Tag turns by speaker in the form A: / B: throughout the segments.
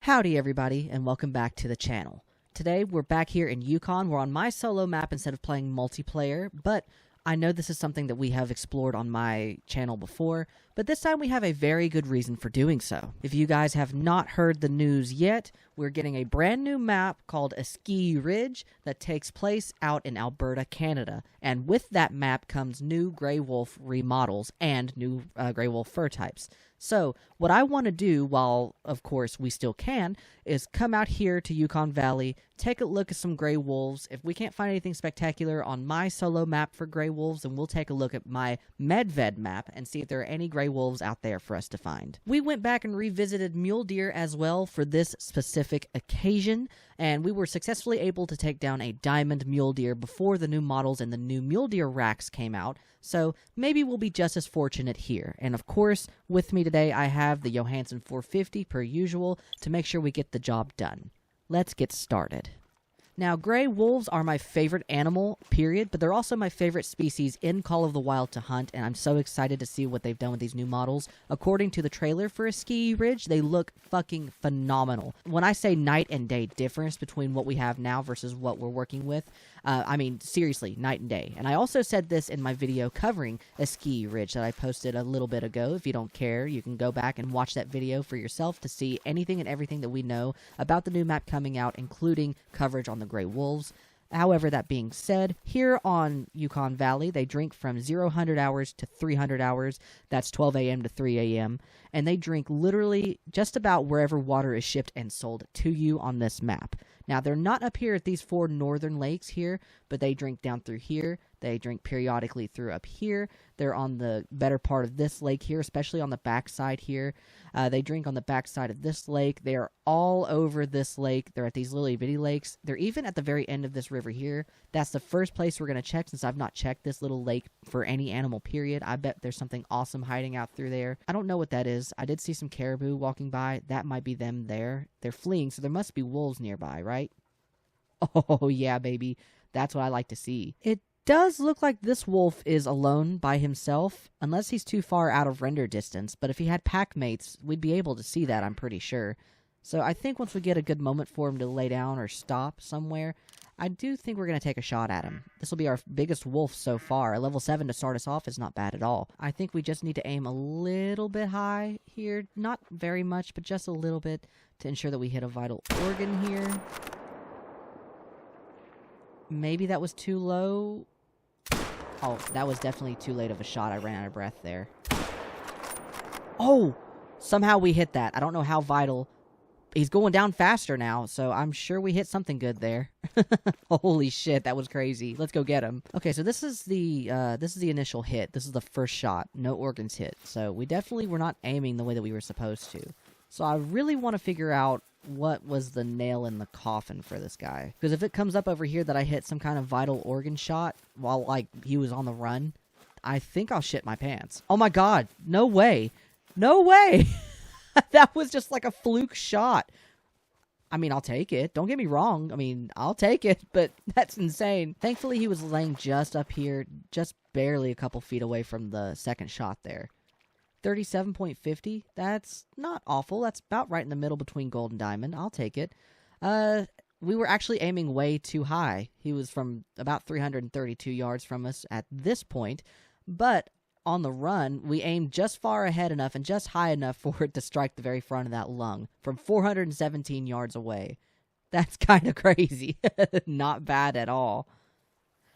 A: Howdy everybody, and welcome back to the channel. Today we're back here in Yukon. We're on my solo map instead of playing multiplayer, but I know this is something that we have explored on my channel before, but this time we have a very good reason for doing so. If you guys have not heard the news yet, we're getting a brand new map called a Ski Ridge that takes place out in Alberta, Canada. And with that map comes new Grey Wolf remodels and new Grey Wolf fur types. So, what I want to do, while, of course, we still can, is come out here to Yukon Valley, take a look at some Grey Wolves. If we can't find anything spectacular on my solo map for Grey Wolves, then we'll take a look at my Medved map and see if there are any Grey Wolves out there for us to find. We went back and revisited mule deer as well for this specific occasion, and we were successfully able to take down a diamond mule deer before the new models and the new mule deer racks came out, so maybe we'll be just as fortunate here. And of course, with me today I have the Johansson 450 per usual to make sure we get the job done. Let's get started. Now, Grey Wolves are my favorite animal, period, but they're also my favorite species in Call of the Wild to hunt, and I'm so excited to see what they've done with these new models. According to the trailer for a Ski Ridge, they look fucking phenomenal. When I say night and day difference between what we have now versus what we're working with, I mean, seriously, night and day. And I also said this in my video covering a Ski Ridge that I posted a little bit ago. If you don't care, you can go back and watch that video for yourself to see anything and everything that we know about the new map coming out, including coverage on the Grey Wolves. However, that being said, here on Yukon Valley, they drink from 0-100 hours to 300 hours. That's 12 a.m. to 3 a.m. And they drink literally just about wherever water is shipped and sold to you on this map. Now, they're not up here at these 4 northern lakes here, but they drink down through here. They drink periodically through up here. They're on the better part of this lake here, especially on the backside here. They drink on the backside of this lake. They are all over this lake. They're at these little bitty lakes. They're even at the very end of this river here. That's the first place we're going to check since I've not checked this little lake for any animal, period. I bet there's something awesome hiding out through there. I don't know what that is. I did see some caribou walking by. That might be them there. They're fleeing, so there must be wolves nearby, right? Oh, yeah, baby. That's what I like to see. It does look like this wolf is alone by himself, unless he's too far out of render distance, but if he had pack mates, we'd be able to see that, I'm pretty sure. So I think once we get a good moment for him to lay down or stop somewhere, I do think we're going to take a shot at him. This will be our biggest wolf so far. A level 7 to start us off is not bad at all. I think we just need to aim a little bit high here. Not very much, but just a little bit to ensure that we hit a vital organ here. Maybe that was too low. Oh, that was definitely too late of a shot. I ran out of breath there. Oh! Somehow we hit that. I don't know how vital. He's going down faster now, so I'm sure we hit something good there. Holy shit, that was crazy. Let's go get him. Okay, so this is the initial hit. This is the first shot. No organs hit. So we definitely were not aiming the way that we were supposed to. So I really want to figure out what was the nail in the coffin for this guy. Because if it comes up over here that I hit some kind of vital organ shot while, like, he was on the run, I think I'll shit my pants. Oh my god, no way. No way! That was just like a fluke shot. I mean, I'll take it. Don't get me wrong. I mean, I'll take it, but that's insane. Thankfully, he was laying just up here, just barely a couple feet away from the second shot there. 37.50, that's not awful. That's about right in the middle between gold and diamond. I'll take it. We were actually aiming way too high. He was from about 332 yards from us at this point, but on the run, we aimed just far ahead enough and just high enough for it to strike the very front of that lung from 417 yards away. That's kind of crazy. Not bad at all.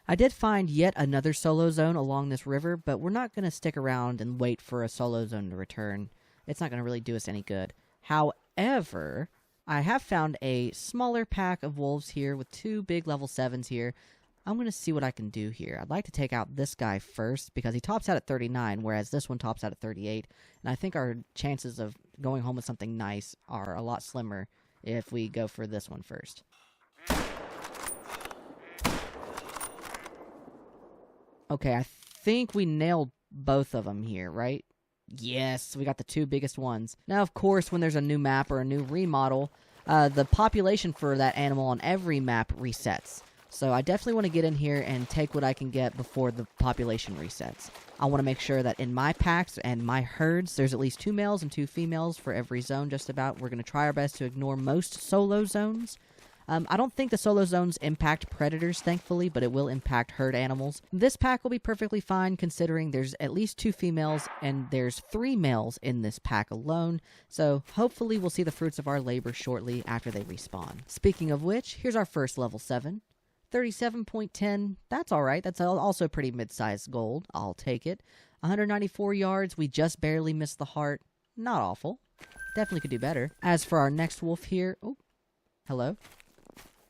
A: I did find yet another solo zone along this river, but we're not going to stick around and wait for a solo zone to return. It's not going to really do us any good. However, I have found a smaller pack of wolves here with 2 big level 7s here. I'm going to see what I can do here. I'd like to take out this guy first because he tops out at 39, whereas this one tops out at 38. And I think our chances of going home with something nice are a lot slimmer if we go for this one first. Okay, I think we nailed both of them here, right? Yes, we got the 2 biggest ones. Now, of course, when there's a new map or a new remodel, the population for that animal on every map resets. So I definitely want to get in here and take what I can get before the population resets. I want to make sure that in my packs and my herds, there's at least 2 males and 2 females for every zone just about. We're going to try our best to ignore most solo zones. I don't think the solo zones impact predators, thankfully, but it will impact herd animals. This pack will be perfectly fine considering there's at least 2 females and there's 3 males in this pack alone, so hopefully we'll see the fruits of our labor shortly after they respawn. Speaking of which, here's our first level 7. 37.10, that's alright, that's also pretty mid-sized gold, I'll take it. 194 yards, we just barely missed the heart, not awful. Definitely could do better. As for our next wolf here, oh, hello?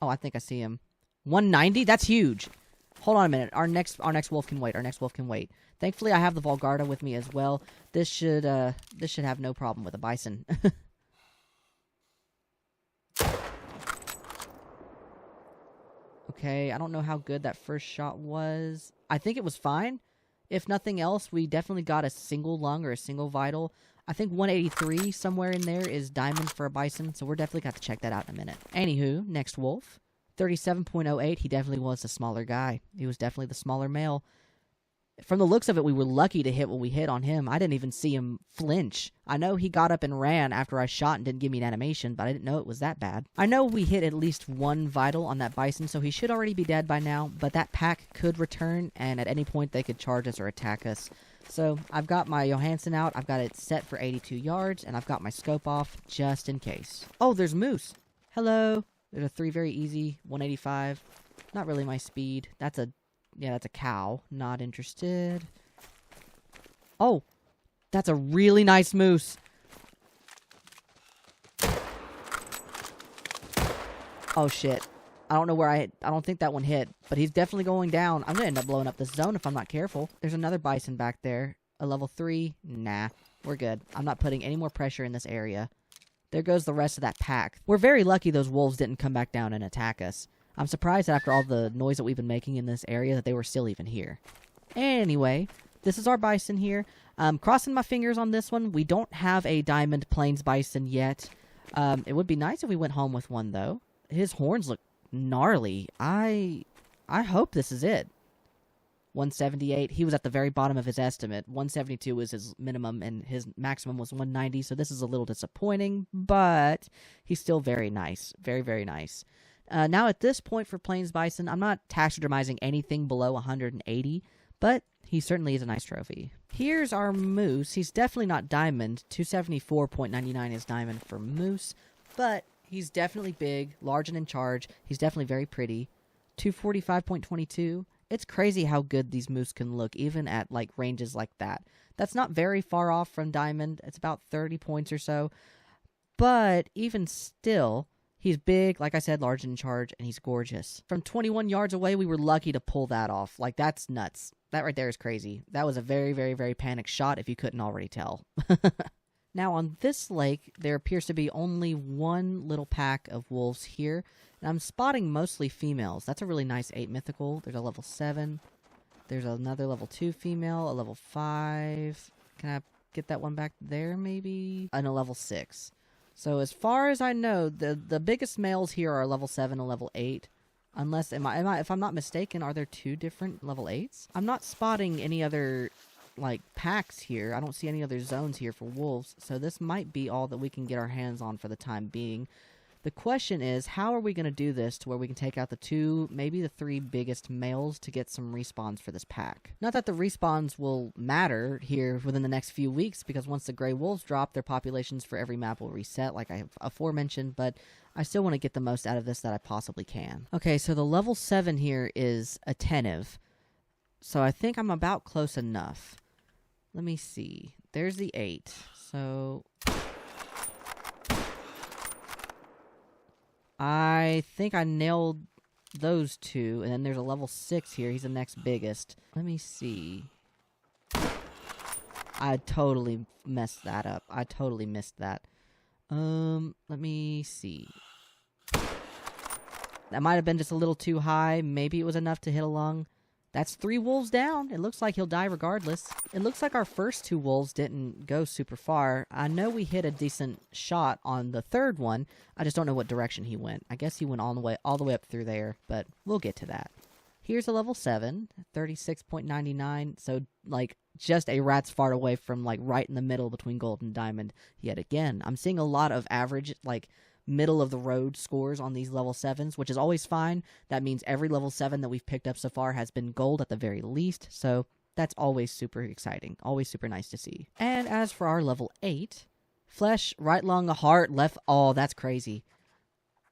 A: Oh, I think I see him. 190? That's huge. Hold on a minute. Our next wolf can wait. Our next wolf can wait. Thankfully, I have the Volgarda with me as well. This should have no problem with a bison. Okay, I don't know how good that first shot was. I think it was fine. If nothing else, we definitely got a single lung or a single vital. I think 183 somewhere in there is diamond for a bison, so we're definitely got to check that out in a minute. Anywho, next wolf. 37.08, he definitely was the smaller guy. He was definitely the smaller male. From the looks of it, we were lucky to hit what we hit on him. I didn't even see him flinch. I know he got up and ran after I shot and didn't give me an animation, but I didn't know it was that bad. I know we hit at least 1 vital on that bison, so he should already be dead by now, but that pack could return, and at any point they could charge us or attack us. So, I've got my Johansson out, I've got it set for 82 yards, and I've got my scope off just in case. Oh, there's moose! Hello! There's a 3 very easy, 185. Not really my speed. That's a cow. Not interested. Oh! That's a really nice moose! Oh shit. I don't know where I hit. I don't think that one hit, but he's definitely going down. I'm gonna end up blowing up this zone if I'm not careful. There's another bison back there. A level 3? Nah. We're good. I'm not putting any more pressure in this area. There goes the rest of that pack. We're very lucky those wolves didn't come back down and attack us. I'm surprised that after all the noise that we've been making in this area that they were still even here. Anyway, this is our bison here. Crossing my fingers on this one. We don't have a diamond plains bison yet. It would be nice if we went home with one, though. His horns look gnarly. I hope this is it. 178. He was at the very bottom of his estimate. 172 was his minimum, and his maximum was 190, so this is a little disappointing, but he's still very nice. Very, very nice. Now, at this point for Plains Bison, I'm not taxidermizing anything below 180, but he certainly is a nice trophy. Here's our moose. He's definitely not diamond. 274.99 is diamond for moose, but he's definitely big, large, and in charge. He's definitely very pretty. 245.22. It's crazy how good these moose can look, even at like ranges like that. That's not very far off from diamond. It's about 30 points or so. But even still, he's big, like I said, large and in charge, and he's gorgeous. From 21 yards away, we were lucky to pull that off. Like, that's nuts. That right there is crazy. That was a very, very, very panicked shot, if you couldn't already tell. Now, on this lake, there appears to be only one little pack of wolves here. And I'm spotting mostly females. That's a really nice 8 mythical. There's a level 7. There's another level 2 female, a level 5. Can I get that one back there, maybe? And a level 6. So as far as I know, the biggest males here are level 7 and level 8. Unless, if I'm not mistaken, are there 2 different level 8s? I'm not spotting any other, like, packs here. I don't see any other zones here for wolves. So this might be all that we can get our hands on for the time being. The question is, how are we going to do this to where we can take out the 2, maybe the 3 biggest males to get some respawns for this pack? Not that the respawns will matter here within the next few weeks, because once the gray wolves drop, their populations for every map will reset, like I have aforementioned, but I still want to get the most out of this that I possibly can. Okay, so the level 7 here is attentive, so I think I'm about close enough. Let me see. There's the 8, so I think I nailed those 2, and then there's a level 6 here. He's the next biggest. Let me see. I totally messed that up. I totally missed that. Let me see. That might have been just a little too high. Maybe it was enough to hit a lung. That's 3 wolves down. It looks like he'll die regardless. It looks like our first 2 wolves didn't go super far. I know we hit a decent shot on the third one. I just don't know what direction he went. I guess he went all the way up through there, but we'll get to that. Here's a level 7, 36.99. So, like, just a rat's fart away from, like, right in the middle between gold and diamond yet again. I'm seeing a lot of average, like, middle-of-the-road scores on these level 7s, which is always fine. That means every level 7 that we've picked up so far has been gold at the very least, so that's always super exciting. Always super nice to see. And as for our level 8, flesh, right lung, a heart, left... Oh, that's crazy.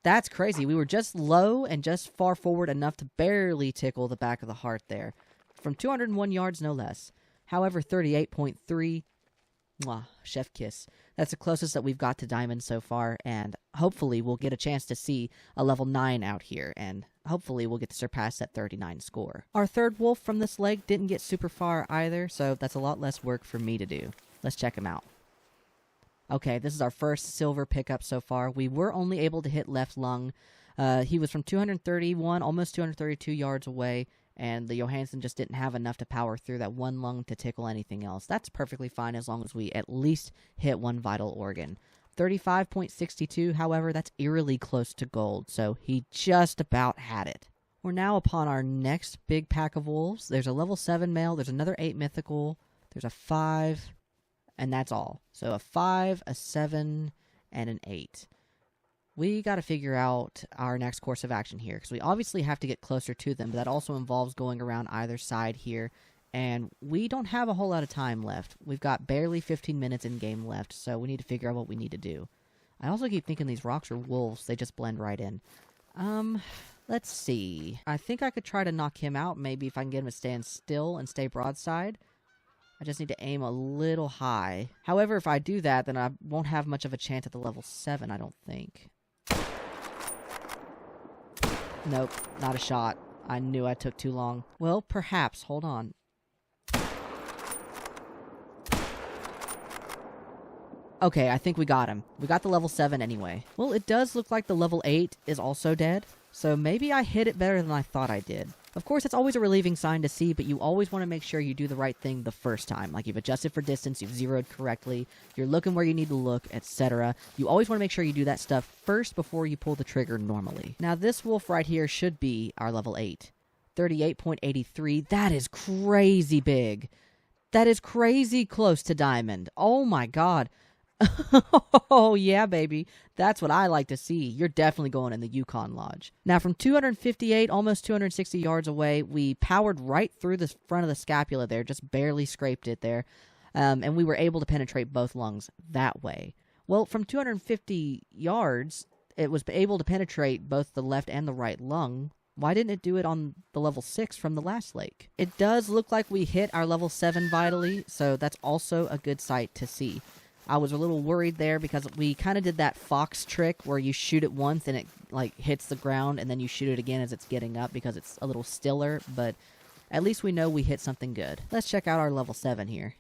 A: That's crazy. We were just low and just far forward enough to barely tickle the back of the heart there. From 201 yards, no less. However, 38.3... Mwah, chef kiss. That's the closest that we've got to diamond so far, and hopefully we'll get a chance to see a level 9 out here, and hopefully we'll get to surpass that 39 score. Our third wolf from this leg didn't get super far either, so that's a lot less work for me to do. Let's check him out. Okay, this is our first silver pickup so far. We were only able to hit left lung. He was from 231, almost 232 yards away, and the Johansson just didn't have enough to power through that one lung to tickle anything else. That's perfectly fine as long as we at least hit one vital organ. 35.62, however, that's eerily close to gold, so he just about had it. We're now upon our next big pack of wolves. There's a level 7 male, there's another 8 mythical, there's a 5, and that's all. So a 5, a 7, and an 8. We got to figure out our next course of action here, because we obviously have to get closer to them, but that also involves going around either side here, and we don't have a whole lot of time left. We've got barely 15 minutes in game left, so we need to figure out what we need to do. I also keep thinking these rocks are wolves. They just blend right in. Let's see. I think I could try to knock him out, maybe if I can get him to stand still and stay broadside. I just need to aim a little high. However, if I do that, then I won't have much of a chance at the level 7, I don't think. Nope, not a shot. I knew I took too long. Well, perhaps. Hold on. Okay, I think we got him. We got the level 7 anyway. Well, it does look like the level 8 is also dead, so maybe I hit it better than I thought I did. Of course, it's always a relieving sign to see, but you always want to make sure you do the right thing the first time. Like, you've adjusted for distance, you've zeroed correctly, you're looking where you need to look, etc. You always want to make sure you do that stuff first before you pull the trigger normally. Now, this wolf right here should be our level 8. 38.83. That is crazy big. That is crazy close to diamond. Oh my god. Oh, yeah, baby. That's what I like to see. You're definitely going in the Yukon Lodge. Now, from 258, almost 260 yards away, we powered right through the front of the scapula there, just barely scraped it there, and we were able to penetrate both lungs that way. Well, from 250 yards, it was able to penetrate both the left and the right lung. Why didn't it do it on the level 6 from the last lake? It does look like we hit our level 7 vitally, so that's also a good sight to see. I was a little worried there because we kind of did that fox trick where you shoot it once and it like hits the ground and then you shoot it again as it's getting up because it's a little stiller, but at least we know we hit something good. Let's check out our level 7 here.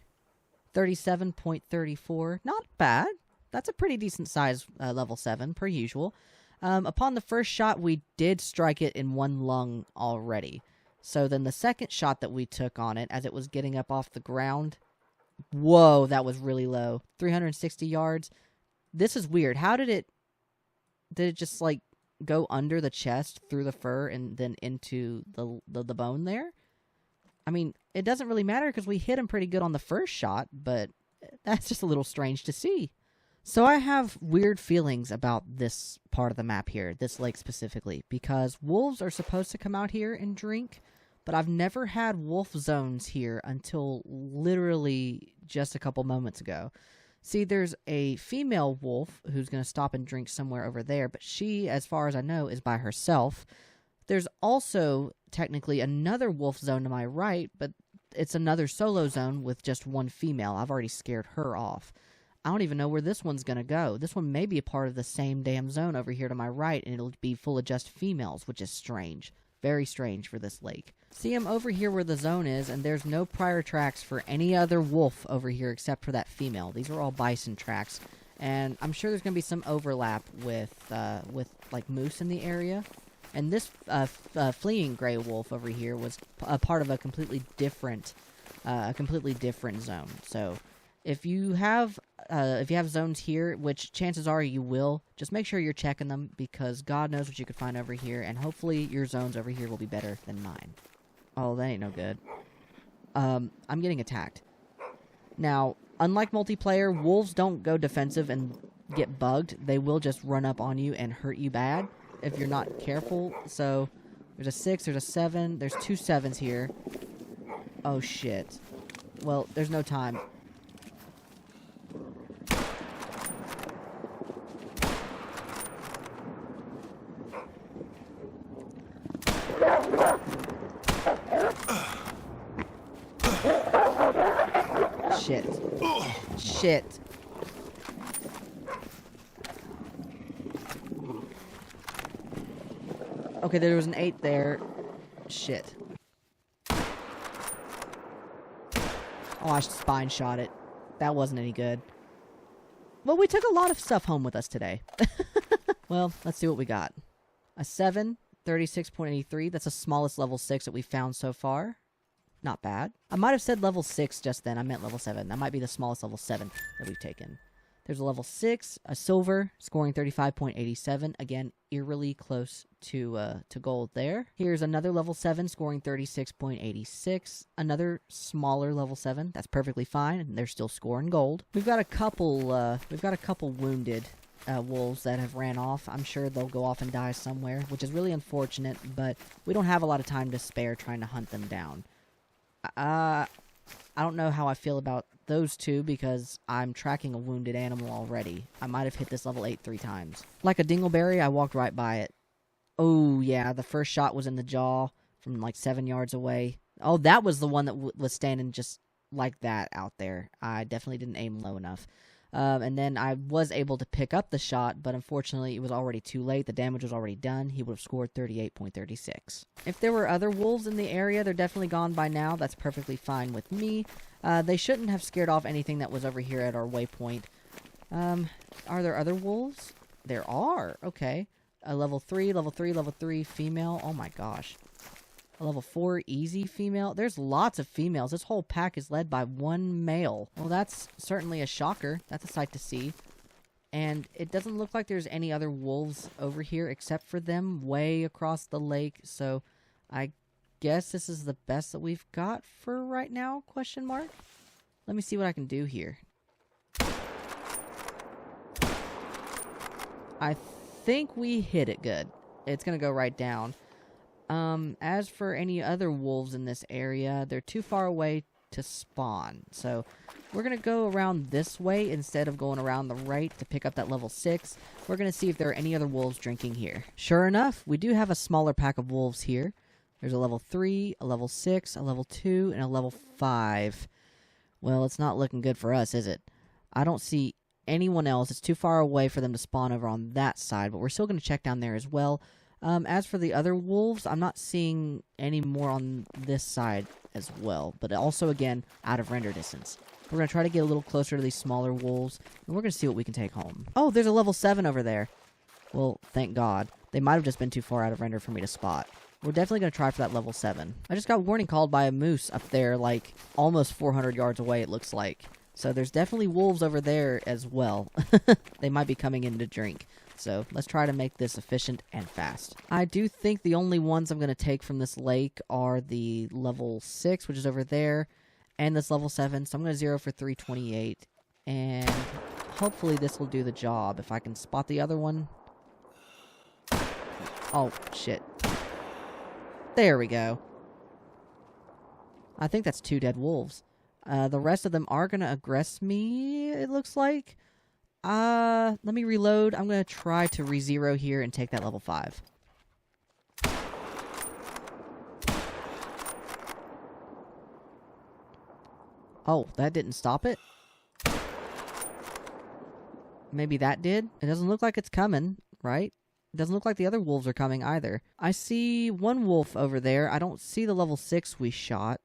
A: 37.34. Not bad. That's a pretty decent size level 7 per usual. Upon the first shot, we did strike it in one lung already. So then the second shot that we took on it as it was getting up off the ground... Whoa, that was really low. 360 yards. This is weird. How did it... Did it just, like, go under the chest, through the fur, and then into the bone there? I mean, it doesn't really matter because we hit him pretty good on the first shot, but that's just a little strange to see. So I have weird feelings about this part of the map here, this lake specifically, because wolves are supposed to come out here and drink, but I've never had wolf zones here until literally just a couple moments ago. See, there's a female wolf who's going to stop and drink somewhere over there, but she, as far as I know, is by herself. There's also, technically, another wolf zone to my right, but it's another solo zone with just one female. I've already scared her off. I don't even know where this one's going to go. This one may be a part of the same damn zone over here to my right, and it'll be full of just females, which is strange. Very strange for this lake. See, I'm over here where the zone is, and there's no prior tracks for any other wolf over here except for that female. These are all bison tracks, and I'm sure there's going to be some overlap with like, moose in the area. And this fleeing gray wolf over here was a part of a completely different zone. So if you have zones here, which chances are you will, just make sure you're checking them, because God knows what you could find over here, and hopefully your zones over here will be better than mine. Oh, that ain't no good. I'm getting attacked. Now, unlike multiplayer, wolves don't go defensive and get bugged. They will just run up on you and hurt you bad if you're not careful. So, there's a 6, there's a 7, there's 2 7s here. Oh, shit. Well, there's no time. Shit. Shit. Okay, there was an 8 there. Shit. Oh, I spine shot it. That wasn't any good. Well, we took a lot of stuff home with us today. Well, let's see what we got. A 7, 36.83. That's the smallest level 6 that we've found so far. Not bad. I might have said level 6 just then. I meant level 7. That might be the smallest level 7 that we've taken. There's a level 6, a silver, scoring 35.87. Again, eerily close to gold there. Here's another level 7, scoring 36.86. Another smaller level 7. That's perfectly fine, and they're still scoring gold. We've got a couple wounded wolves that have ran off. I'm sure they'll go off and die somewhere, which is really unfortunate, but we don't have a lot of time to spare trying to hunt them down. I don't know how I feel about those two, because I'm tracking a wounded animal already. I might have hit this level 8 3 times. Like a dingleberry, I walked right by it. Oh, yeah, the first shot was in the jaw from like 7 yards away. Oh, that was the one that was standing just like that out there. I definitely didn't aim low enough. And then I was able to pick up the shot, but unfortunately it was already too late. The damage was already done. He would have scored 38.36. If there were other wolves in the area, they're definitely gone by now. That's perfectly fine with me. They shouldn't have scared off anything that was over here at our waypoint. Are there other wolves? There are. Okay. A level 3, level 3, level 3 female. Oh my gosh. A level 4 easy female. There's lots of females. This whole pack is led by one male. Well, that's certainly a shocker. That's a sight to see. And it doesn't look like there's any other wolves over here except for them way across the lake. So I guess this is the best that we've got for right now, question mark. Let me see what I can do here. I think we hit it good. It's going to go right down. As for any other wolves in this area, they're too far away to spawn. So we're going to go around this way instead of going around the right to pick up that level 6. We're going to see if there are any other wolves drinking here. Sure enough, we do have a smaller pack of wolves here. There's a level 3, a level 6, a level 2, and a level 5. Well, it's not looking good for us, is it? I don't see anyone else. It's too far away for them to spawn over on that side, but we're still going to check down there as well. As for the other wolves, I'm not seeing any more on this side as well, but also, again, out of render distance. We're going to try to get a little closer to these smaller wolves, and we're going to see what we can take home. Oh, there's a level 7 over there. Well, thank God. They might have just been too far out of render for me to spot. We're definitely going to try for that level 7. I just got warning called by a moose up there, like, almost 400 yards away, it looks like. So there's definitely wolves over there as well. They might be coming in to drink. So let's try to make this efficient and fast. I do think the only ones I'm going to take from this lake are the level 6, which is over there, and this level 7. So I'm going to 0 for 328. And hopefully this will do the job. If I can spot the other one. Oh, shit. There we go. I think that's 2 dead wolves. The rest of them are going to aggress me, it looks like. Let me reload. I'm going to try to re-zero here and take that level 5. Oh, that didn't stop it? Maybe that did? It doesn't look like it's coming, right? It doesn't look like the other wolves are coming either. I see one wolf over there. I don't see the level 6 we shot.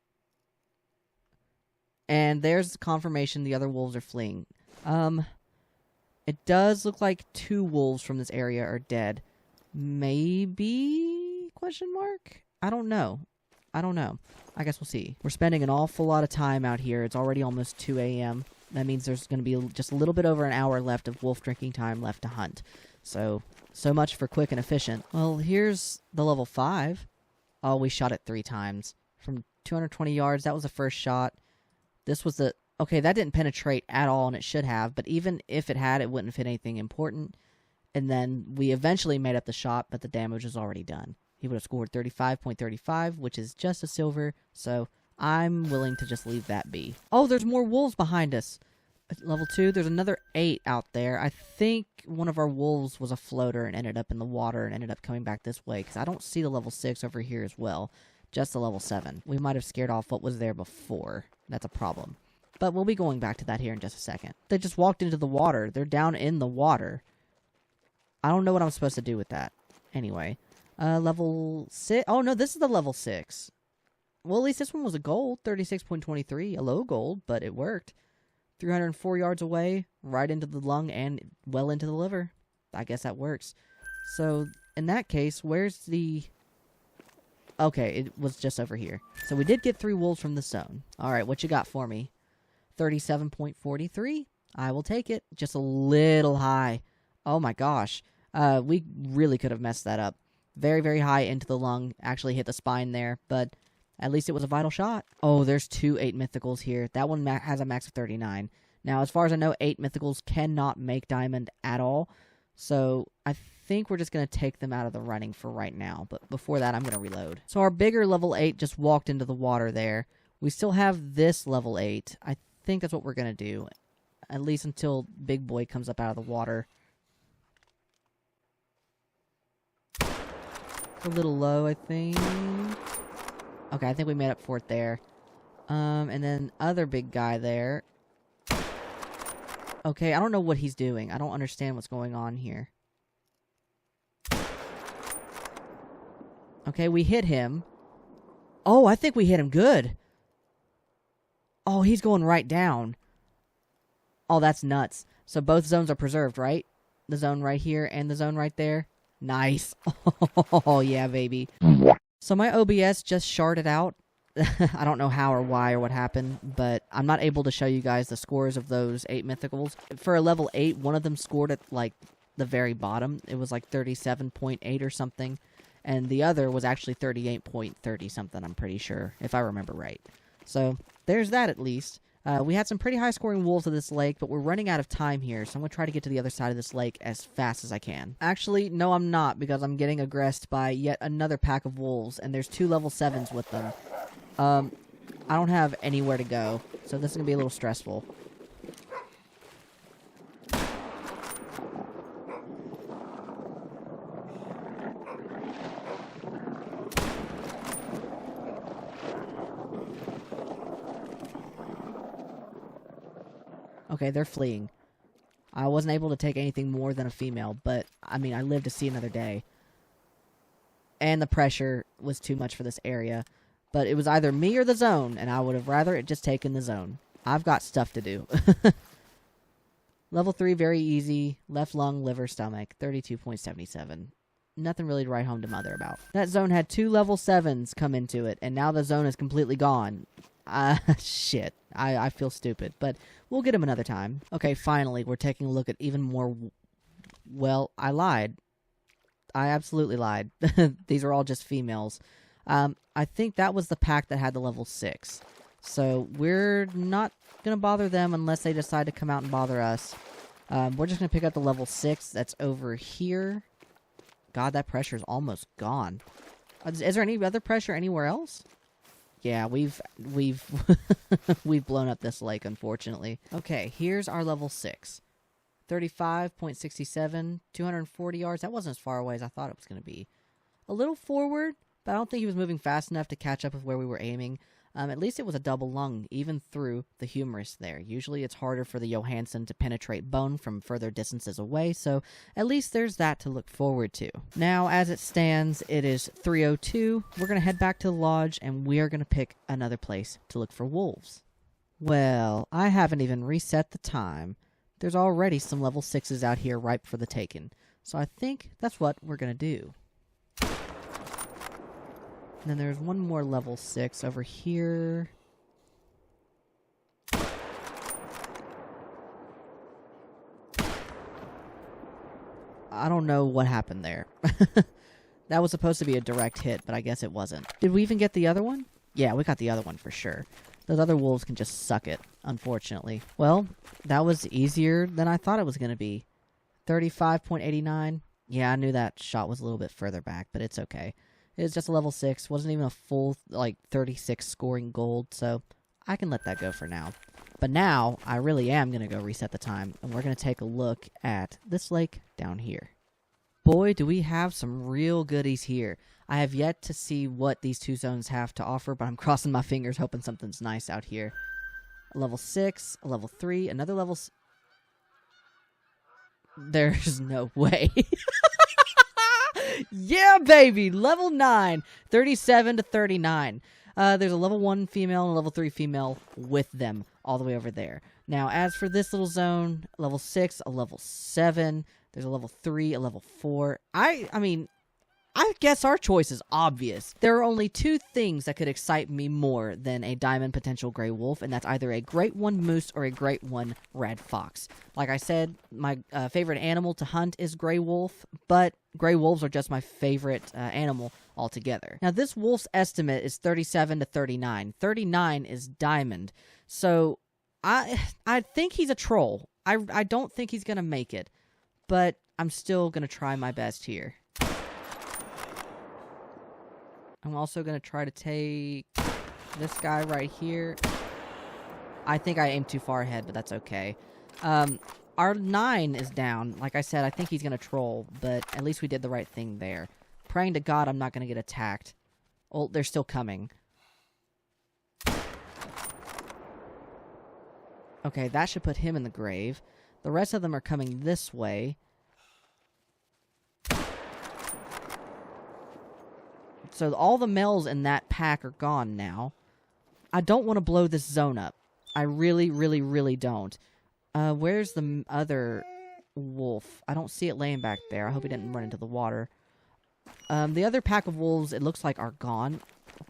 A: And there's confirmation the other wolves are fleeing. It does look like 2 wolves from this area are dead. Maybe Question mark? I don't know. I don't know. I guess we'll see. We're spending an awful lot of time out here. It's already almost 2 a.m. That means there's going to be just a little bit over an hour left of wolf drinking time left to hunt. So much for quick and efficient. Well, here's the level 5. Oh, we shot it 3 times. From 220 yards, that was the first shot. This was the... Okay, that didn't penetrate at all, and it should have. But even if it had, it wouldn't have hit anything important. And then we eventually made up the shot, but the damage was already done. He would have scored 35.35, which is just a silver, so I'm willing to just leave that be. Oh, there's more wolves behind us. At level 2, there's another 8 out there. I think one of our wolves was a floater and ended up in the water and ended up coming back this way, because I don't see the level 6 over here as well. Just the level 7. We might have scared off what was there before. That's a problem. But we'll be going back to that here in just a second. They just walked into the water. They're down in the water. I don't know what I'm supposed to do with that. Anyway. Level 6. Oh, no, this is the level 6. Well, at least this one was a gold. 36.23. A low gold, but it worked. 304 yards away, right into the lung and well into the liver. I guess that works. So, in that case, where's the... Okay, it was just over here. So we did get 3 wolves from the zone. Alright, what you got for me? 37.43. I will take it. Just a little high. Oh my gosh. We really could have messed that up. Very, very high into the lung. Actually hit the spine there, but at least it was a vital shot. Oh, there's 2 8 mythicals here. That one has a max of 39. Now, as far as I know, 8 mythicals cannot make diamond at all. So, I think we're just going to take them out of the running for right now. But before that, I'm going to reload. So, our bigger level 8 just walked into the water there. We still have this level 8. I think that's what we're going to do. At least until Big Boy comes up out of the water. A little low, I think. Okay, I think we made up for it there. And then other big guy there. Okay, I don't know what he's doing. I don't understand what's going on here. Okay, we hit him. Oh, I think we hit him good. Oh, he's going right down. Oh, that's nuts. So both zones are preserved, right? The zone right here and the zone right there. Nice. Oh, yeah, baby. So my OBS just sharded out. I don't know how or why or what happened, but I'm not able to show you guys the scores of those 8 mythicals. For a level 8, one of them scored at, like, the very bottom. It was, like, 37.8 or something. And the other was actually 38.30 something, I'm pretty sure, if I remember right. So, there's that at least. We had some pretty high-scoring wolves at this lake, but we're running out of time here, so I'm going to try to get to the other side of this lake as fast as I can. Actually, no, I'm not, because I'm getting aggressed by yet another pack of wolves, and there's 2 level 7s with them. I don't have anywhere to go, so this is going to be a little stressful. Okay, they're fleeing. I wasn't able to take anything more than a female, but, I mean, I live to see another day. And the pressure was too much for this area. But it was either me or the zone, and I would have rather it just taken the zone. I've got stuff to do. Level 3, very easy. Left lung, liver, stomach. 32.77. Nothing really to write home to mother about. That zone had 2 level 7s come into it, and now the zone is completely gone. Shit. I feel stupid, but we'll get him another time. Okay, finally, we're taking a look at even more... Well, I lied. I absolutely lied. These are all just females. I think that was the pack that had the level 6. So, we're not gonna bother them unless they decide to come out and bother us. We're just gonna pick up the level 6 that's over here. God, that pressure is almost gone. Is there any other pressure anywhere else? Yeah, we've we've blown up this lake, unfortunately. Okay, here's our level 6. 35.67, 240 yards. That wasn't as far away as I thought it was going to be. A little forward, but I don't think he was moving fast enough to catch up with where we were aiming. At least it was a double lung, even through the humerus there. Usually it's harder for the Johansson to penetrate bone from further distances away, so at least there's that to look forward to. Now, as it stands, it is 3:02. We're going to head back to the lodge, and we are going to pick another place to look for wolves. Well, I haven't even reset the time. There's already some level 6s out here ripe for the taking, so I think that's what we're going to do. And then there's one more level 6 over here. I don't know what happened there. That was supposed to be a direct hit, but I guess it wasn't. Did we even get the other one? Yeah, we got the other one for sure. Those other wolves can just suck it, unfortunately. Well, that was easier than I thought it was going to be. 35.89. Yeah, I knew that shot was a little bit further back, but it's okay. It was just a level 6. Wasn't even a full, 36 scoring gold, so I can let that go for now. But now, I really am going to go reset the time, and we're going to take a look at this lake down here. Boy, do we have some real goodies here. I have yet to see what these two zones have to offer, but I'm crossing my fingers hoping something's nice out here. A level 6, a level 3, another level... There's no way. Yeah, baby! Level 9, 37 to 39. There's a level 1 female and a level 3 female with them all the way over there. Now, as for this little zone, level 6, a level 7... There's a level 3, a level 4. I mean, I guess our choice is obvious. There are only two things that could excite me more than a diamond potential gray wolf, and that's either a great one moose or a great one red fox. Like I said, my favorite animal to hunt is gray wolf, but gray wolves are just my favorite animal altogether. Now, this wolf's estimate is 37 to 39. 39 is diamond. So, I think he's a troll. I don't think he's going to make it. But I'm still going to try my best here. I'm also going to try to take this guy right here. I think I aimed too far ahead, but that's okay. Our 9 is down. Like I said, I think he's going to troll, but at least we did the right thing there. Praying to God I'm not going to get attacked. Oh, they're still coming. Okay, that should put him in the grave. The rest of them are coming this way. So all the males in that pack are gone now. I don't want to blow this zone up. I really, really, really don't. Where's the other wolf? I don't see it laying back there. I hope he didn't run into the water. The other pack of wolves, it looks like, are gone.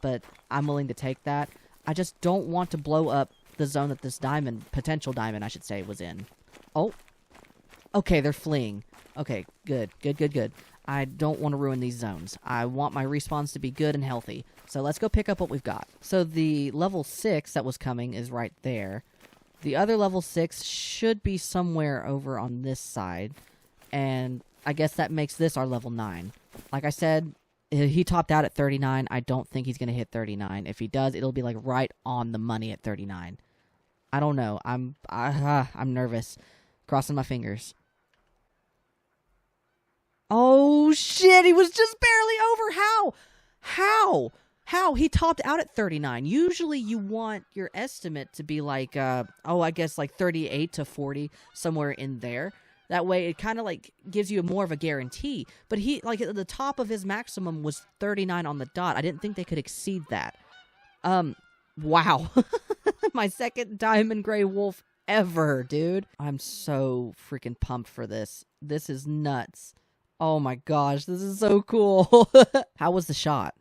A: But I'm willing to take that. I just don't want to blow up the zone that this diamond, potential diamond, I should say, was in. Oh. Okay, they're fleeing. Okay, good. Good, good, good. I don't want to ruin these zones. I want my respawns to be good and healthy. So let's go pick up what we've got. So the level 6 that was coming is right there. The other level 6 should be somewhere over on this side. And I guess that makes this our level 9. Like I said, he topped out at 39. I don't think he's going to hit 39. If he does, it'll be like right on the money at 39. I don't know. I'm nervous. Crossing my fingers. Oh, shit. He was just barely over. How? He topped out at 39. Usually you want your estimate to be like, I guess like 38 to 40, somewhere in there. That way it kind of like gives you more of a guarantee. But he, like, at the top of his maximum was 39 on the dot. I didn't think they could exceed that. Wow. My second diamond gray wolf ever, dude. I'm so freaking pumped for this. This is nuts. Oh my gosh, this is so cool. How was the shot?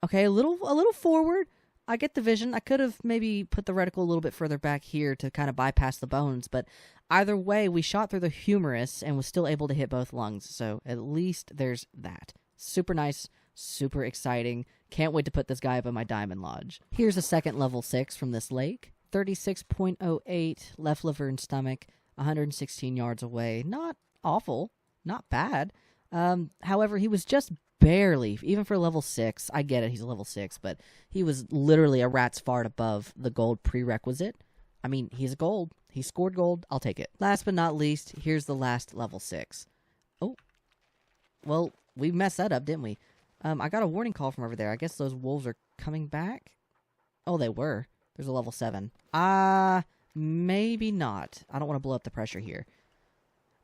A: Okay, a little forward. I get the vision. I could have maybe put the reticle a little bit further back here to kind of bypass the bones, but either way, we shot through the humerus and was still able to hit both lungs, so at least there's that. Super nice, super exciting. Can't wait to put this guy up in my diamond lodge. Here's a second level 6 from this lake. 36.08, left liver and stomach, 116 yards away. Not awful, not bad. However, he was just barely, even for level 6, I get it, he's a level 6, but he was literally a rat's fart above the gold prerequisite. I mean, he's a gold. He scored gold. I'll take it. Last but not least, here's the last level 6. Oh. Well, we messed that up, didn't we? I got a warning call from over there. I guess those wolves are coming back? Oh, they were. There's a level 7. Maybe not. I don't want to blow up the pressure here.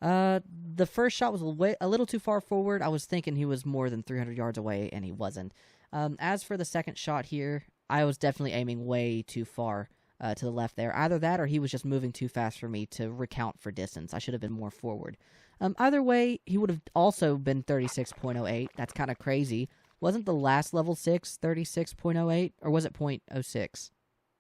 A: The first shot was a little too far forward. I was thinking he was more than 300 yards away, and he wasn't. As for the second shot here, I was definitely aiming way too far to the left there. Either that or he was just moving too fast for me to recount for distance. I should have been more forward. Either way, he would have also been 36.08. That's kind of crazy. Wasn't the last level 6 36.08, or was it .06?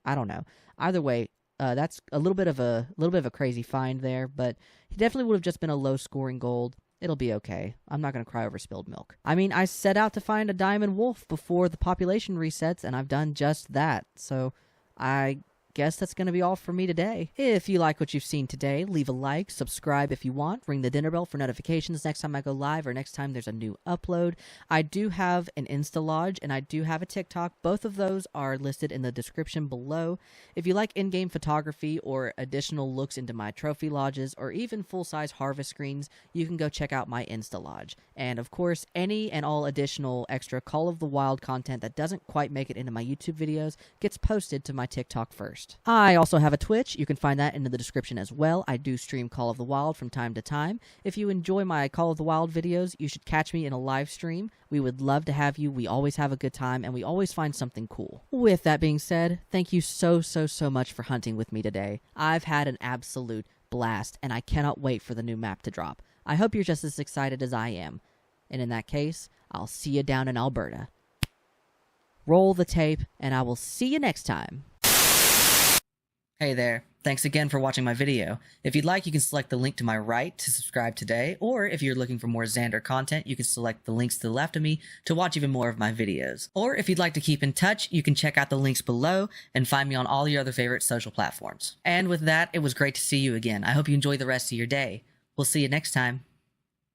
A: I don't know. Either way, that's a little bit of a crazy find there, but he definitely would have just been a low scoring gold. It'll be okay. I'm not going to cry over spilled milk. I mean, I set out to find a diamond wolf before the population resets, and I've done just that. So I guess that's going to be all for me today. If you like what you've seen today, leave a like, subscribe if you want, ring the dinner bell for notifications next time I go live or next time there's a new upload. I do have an Insta Lodge and I do have a TikTok. Both of those are listed in the description below. If you like in-game photography or additional looks into my trophy lodges or even full-size harvest screens, you can go check out my Insta Lodge. And of course, any and all additional extra Call of the Wild content that doesn't quite make it into my YouTube videos gets posted to my TikTok first. I also have a Twitch. You can find that in the description as well. I do stream Call of the Wild from time to time. If you enjoy my Call of the Wild videos, you should catch me in a live stream. We would love to have you. We always have a good time, and we always find something cool. With that being said, thank you so much for hunting with me today. I've had an absolute blast, and I cannot wait for the new map to drop. I hope you're just as excited as I am. And in that case, I'll see you down in Alberta. Roll the tape, and I will see you next time. Hey there, thanks again for watching my video. If you'd like, you can select the link to my right to subscribe today, or if you're looking for more Xander content, you can select the links to the left of me to watch even more of my videos. Or if you'd like to keep in touch, you can check out the links below and find me on all your other favorite social platforms. And with that, it was great to see you again. I hope you enjoy the rest of your day. We'll see you next time.